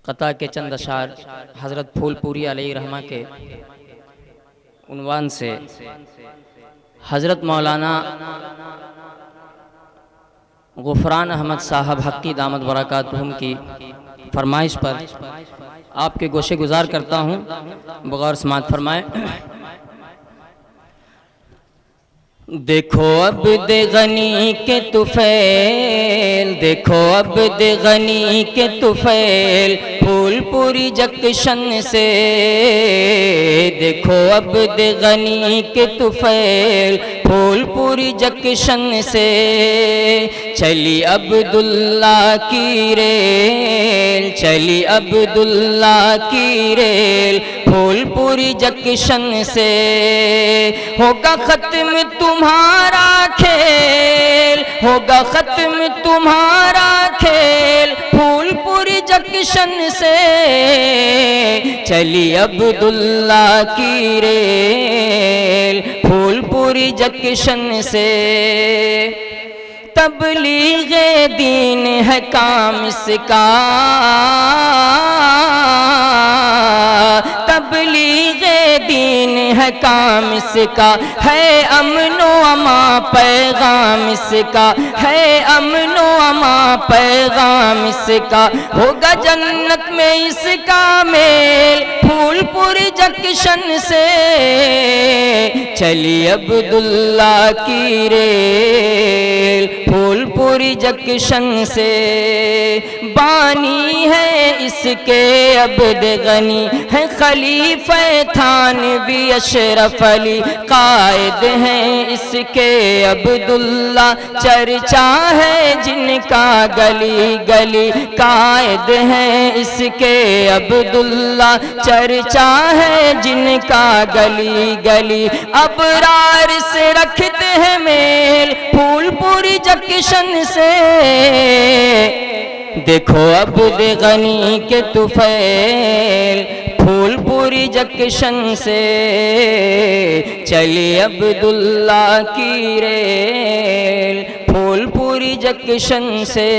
قطع کے چند اشعار حضرت پھول پوری علیہ رحمہ کے عنوان سے حضرت مولانا غفران احمد صاحب حقی دامت برکاتہم کی فرمائش پر آپ کے گوشے گزار کرتا ہوں، بغور سماعت فرمائیں۔ دیکھو عبد غنی کے طفیل، دیکھو عبد غنی کے طفیل پھول پوری جنکشن سے، دیکھو عبد غنی کے طفیل پھول پوری جنکشن سے، چلی عبداللہ کی ریل، چلی عبداللہ کی ریل پھول پوری جنکشن سے، ہوگا ختم تمہارا کھیل، ہوگا ختم تمہارا کھیل پھول پوری جنکشن سے، چلی عبداللہ کی ریل پھول پوری جنکشن سے، تبلیغ دین ہے کام اس کا، تبلیغ دین ہے کام اس کا، ہے امن و امان پیغام اس کا، ہے امن و امان پیغام اس کا، ہوگا جنت میں اس کا میل پھول پوری جنکشن سے، چلی عبداللہ کی ریل پھول پوری جنکشن سے، بانی ہے اس کے عبد غنی ہے خلیفہ تھانوی اشرف علی، قائد ہیں اس کے عبداللہ چرچا ہے جن کا گلی گلی، قائد ہیں اس کے عبداللہ چرچا ہے جن کا گلی گلی، ابرار سے رکھتے ہیں میل پھول پوری جنکشن سے، دیکھو عبد غنی کے طفیل پھول پوری جنکشن سے، چلی عبداللہ کی ریل پھول پوری جنکشن سے۔